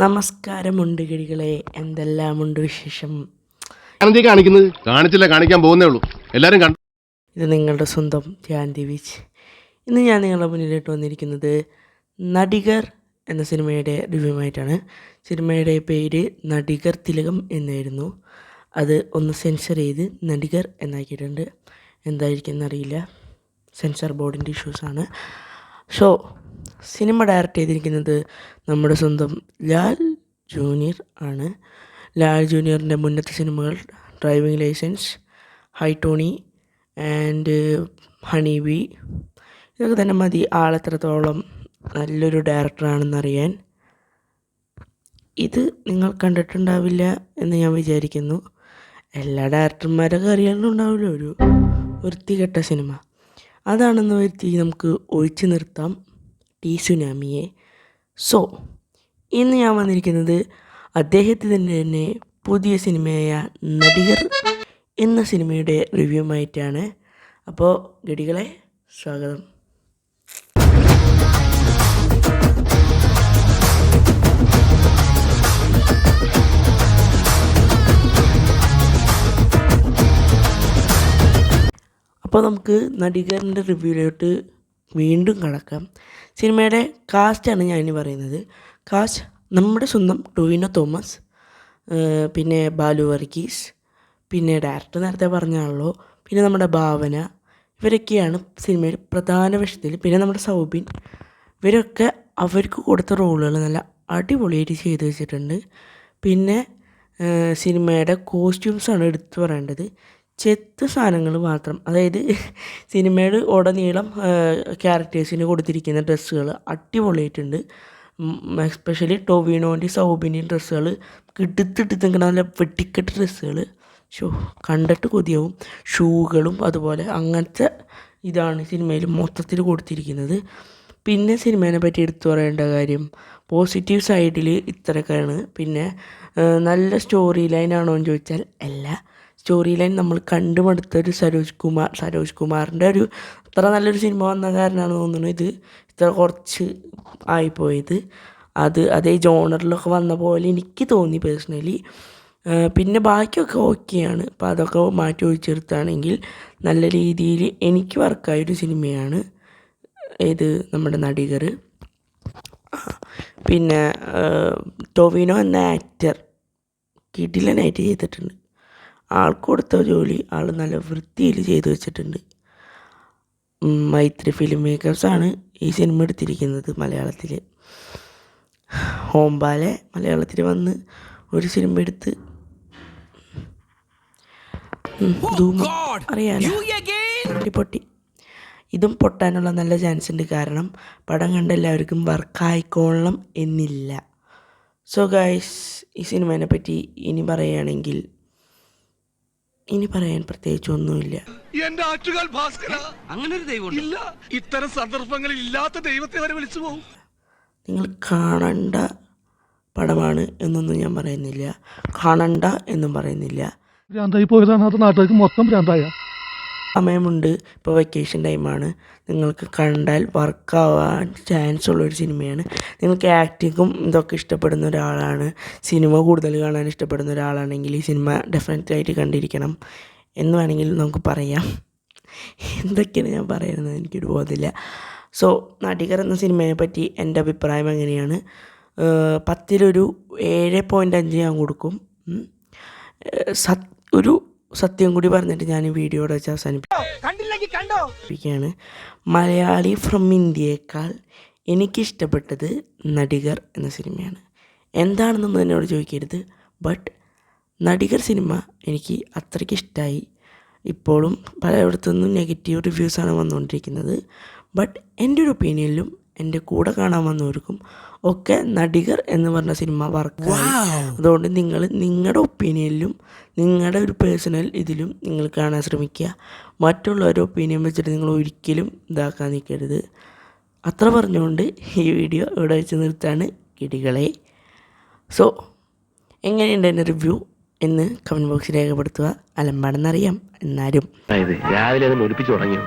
നമസ്കാരമുണ്ട് കിടികളെ, എന്തെല്ലാമുണ്ട് വിശേഷം? കാണിക്കുന്നത് കാണിച്ചില്ല, കാണിക്കാൻ പോകുന്നേ ഉള്ളൂ. എല്ലാവരും കണ്ടു. ഇത് നിങ്ങളുടെ സ്വന്തം ധ്യാൻ ദിവിച്ച്. ഇന്ന് ഞാൻ നിങ്ങളുടെ മുന്നിലിട്ട് വന്നിരിക്കുന്നത് നടികർ എന്ന സിനിമയുടെ റിവ്യൂമായിട്ടാണ്. സിനിമയുടെ പേര് നടികർ തിലകം എന്നായിരുന്നു. അത് ഒന്ന് സെൻസർ ചെയ്ത് നടികർ എന്നാക്കിയിട്ടുണ്ട്. എന്തായിരിക്കും എന്നറിയില്ല, സെൻസർ ബോർഡിൻ്റെ ഇഷ്യൂസാണ്. സോ സിനിമ ഡയറക്റ്റ് ചെയ്തിരിക്കുന്നത് നമ്മുടെ സ്വന്തം ലാൽ ജൂനിയർ ആണ്. ലാൽ ജൂനിയറിൻ്റെ മുന്നത്തെ സിനിമകൾ driving licence, hi Tony and honey bee, ഇതൊക്കെ തന്നെ മതി ആളെത്രത്തോളം നല്ലൊരു ഡയറക്ടറാണെന്നറിയാൻ. ഇത് നിങ്ങൾ കണ്ടിട്ടുണ്ടാവില്ല എന്ന് ഞാൻ വിചാരിക്കുന്നു. എല്ലാ ഡയറക്ടർമാരൊക്കെ അറിയാനുണ്ടാവില്ല ഒരു വൃത്തികെട്ട സിനിമ. അതാണെന്ന് വരുത്തി നമുക്ക് ഒഴിച്ചു നിർത്താം ടി സുനാമിയെ. സോ ഇന്ന് ഞാൻ വന്നിരിക്കുന്നത് അദ്ദേഹത്തിൻ്റെ തന്നെ പുതിയ സിനിമയായ നടികർ എന്ന സിനിമയുടെ റിവ്യൂമായിട്ടാണ്. അപ്പോൾ ഗടികളെ സ്വാഗതം. അപ്പോൾ നമുക്ക് നടികറിൻ്റെ റിവ്യൂയിലോട്ട് വീണ്ടും കടക്കാം. സിനിമയുടെ കാസ്റ്റാണ് ഞാനിനി പറയുന്നത്. കാസ്റ്റ് നമ്മുടെ സ്വന്തം ടൊവിനോ തോമസ്, പിന്നെ ബാലു വർഗീസ്, പിന്നെ ഡയറക്ടർ നേരത്തെ പറഞ്ഞാണല്ലോ, പിന്നെ നമ്മുടെ ഭാവന, ഇവരൊക്കെയാണ് സിനിമയിൽ പ്രധാന വേഷത്തിൽ. പിന്നെ നമ്മുടെ സൗബിൻ, ഇവരൊക്കെ അവർക്ക് കൊടുത്ത റോളുകൾ നല്ല അടിപൊളിയായിട്ട് ചെയ്തു വെച്ചിട്ടുണ്ട്. പിന്നെ സിനിമയുടെ കോസ്റ്റ്യൂംസാണ് എടുത്തു പറയേണ്ടത്. ചെത്ത് സാധനങ്ങൾ മാത്രം, അതായത് സിനിമയുടെ ഉടനീളം ക്യാരക്ടേഴ്സിന് കൊടുത്തിരിക്കുന്ന ഡ്രസ്സുകൾ അടിപൊളിയായിട്ടുണ്ട്. എസ്പെഷ്യലി ടൊവിനോൻ്റെ സൗബിൻ്റെയും ഡ്രസ്സുകൾ കിടുത്തിട്ടിങ്ങനെ നല്ല വെട്ടിക്കെട്ട് ഡ്രസ്സുകൾ, കണ്ടിട്ട് കൊതിയാവും. ഷൂകളും അതുപോലെ അങ്ങനത്തെ ഇതാണ് സിനിമയിൽ മൊത്തത്തിൽ കൊടുത്തിരിക്കുന്നത്. പിന്നെ സിനിമേനെ പറ്റി എടുത്തു പറയേണ്ട കാര്യം പോസിറ്റീവ് സൈഡിൽ ഇത്രയൊക്കെയാണ്. പിന്നെ നല്ല സ്റ്റോറി ലൈൻ ആണോ എന്ന് ചോദിച്ചാൽ അല്ല. സ്റ്റോറി ലൈൻ നമ്മൾ കണ്ടുമടുത്തൊരു സരോജ് കുമാറിൻ്റെ ഒരു അത്ര നല്ലൊരു സിനിമ വന്ന കാരണമാണ് തോന്നുന്നു ഇത് ഇത്ര കുറച്ച് ആയിപ്പോയത്. അതേ ജോണറിലൊക്കെ വന്ന പോലെ എനിക്ക് തോന്നി പേഴ്സണലി. പിന്നെ ബാക്കിയൊക്കെ ഓക്കെയാണ്. അപ്പോൾ അതൊക്കെ മാറ്റി ഒഴിച്ചെടുത്താണെങ്കിൽ നല്ല രീതിയിൽ എനിക്ക് വർക്കായൊരു സിനിമയാണ് ഇത് നമ്മുടെ നടികർ. പിന്നെ ടൊവിനോ എന്ന ആക്ടർ കിടിലനായിട്ട് ചെയ്തിട്ടുണ്ട്. ആൾക്ക് കൊടുത്ത ജോലി ആൾ നല്ല വൃത്തിയിൽ ചെയ്തു വെച്ചിട്ടുണ്ട്. മൈത്രി ഫിലിം മേക്കേഴ്സാണ് ഈ സിനിമ എടുത്തിരിക്കുന്നത് മലയാളത്തിൽ. ഹോംബാലെ മലയാളത്തിൽ വന്ന് ഒരു സിനിമ എടുത്ത് അറിയാലോ, പൊട്ടി. ഇതും പൊട്ടാനുള്ള നല്ല ചാൻസ് ഉണ്ട്. കാരണം പടം കണ്ട എല്ലാവർക്കും വർക്കായിക്കോളണം എന്നില്ല. സോ ഗൈസ്, ഈ സിനിമേനെ പറ്റി ഇനി പറയുകയാണെങ്കിൽ ഇനി പറയാൻ പ്രത്യേകിച്ച് ഒന്നുമില്ല. എന്റെ ആറ്റുകാൽ ഭാസ്കര, അങ്ങനെ ഒരു ദൈവം ഇല്ല. ഇത്തരം സന്ദർഭങ്ങളിൽ ഇല്ലാത്ത ദൈവത്തെ വരെ വിളിച്ചു പോകും. നിങ്ങൾ കാണണ്ട പടമാണ് എന്നൊന്നും ഞാൻ പറയുന്നില്ല, കാണണ്ട എന്നും പറയുന്നില്ല. ഭ്രാന്തായി പോയതാണ്, അത് നാട്ടുകാർക്ക് മൊത്തം ഭ്രാന്തായ. സമയമുണ്ട്, ഇപ്പോൾ വെക്കേഷൻ ടൈമാണ്. നിങ്ങൾക്ക് കണ്ടാൽ വർക്കാവാൻ ചാൻസ് ഉള്ളൊരു സിനിമയാണ്. നിങ്ങൾക്ക് ആക്ടിങ്ങും ഇതൊക്കെ ഇഷ്ടപ്പെടുന്ന ഒരാളാണ്, സിനിമ കൂടുതൽ കാണാൻ ഇഷ്ടപ്പെടുന്ന ഒരാളാണെങ്കിൽ ഈ സിനിമ ഡെഫിനറ്റായിട്ട് കണ്ടിരിക്കണം എന്ന് വേണമെങ്കിൽ നമുക്ക് പറയാം. എന്തൊക്കെയാണ് ഞാൻ പറയുന്നത് എനിക്കൊരു ബോധമില്ല. സോ നടികർ എന്ന സിനിമയെ പറ്റി എൻ്റെ അഭിപ്രായം എങ്ങനെയാണ്? 10-ഒരു 7.5 ഞാൻ കൊടുക്കും. ഒരു സത്യം കൂടി പറഞ്ഞിട്ട് ഞാൻ ഈ വീഡിയോയുടെ വെച്ച് അവസാനിപ്പിക്കുകയാണ്. മലയാളി ഫ്രം ഇന്ത്യയേക്കാൾ എനിക്കിഷ്ടപ്പെട്ടത് നടികർ എന്ന സിനിമയാണ്. എന്താണെന്നൊന്നും എന്നോട് ചോദിക്കരുത്, ബട്ട് നടികർ സിനിമ എനിക്ക് അത്രയ്ക്ക് ഇഷ്ടമായി. ഇപ്പോഴും പലയിടത്തുനിന്നും നെഗറ്റീവ് റിവ്യൂസാണ് വന്നുകൊണ്ടിരിക്കുന്നത്. ബട്ട് എൻ്റെ ഒരു ഒപ്പീനിയനിലും എൻ്റെ കൂടെ കാണാൻ വന്നവർക്കും ഒക്കെ നടികർ എന്ന് പറഞ്ഞ സിനിമ വർക്കായി. അതുകൊണ്ട് നിങ്ങൾ നിങ്ങളുടെ ഒപ്പീനിയനിലും നിങ്ങളുടെ ഒരു പേഴ്സണൽ ഇതിലും നിങ്ങൾ കാണാൻ ശ്രമിക്കുക. മറ്റുള്ളവരുടെ ഒപ്പീനിയൻ വെച്ചിട്ട് നിങ്ങൾ ഒരിക്കലും ഇതാക്കാൻ നിൽക്കരുത്. അത്ര പറഞ്ഞുകൊണ്ട് ഈ വീഡിയോ ഇവിടെ വെച്ച് നിർത്താണ് കിടികളെ. സോ എങ്ങനെയുണ്ട് എൻ്റെ റിവ്യൂ എന്ന് കമൻറ്റ് ബോക്സിൽ രേഖപ്പെടുത്തുക. അലമ്പാടെന്നറിയാം, എന്നാലും രാവിലെ ഒലിപ്പിച്ചു തുടങ്ങിയോ?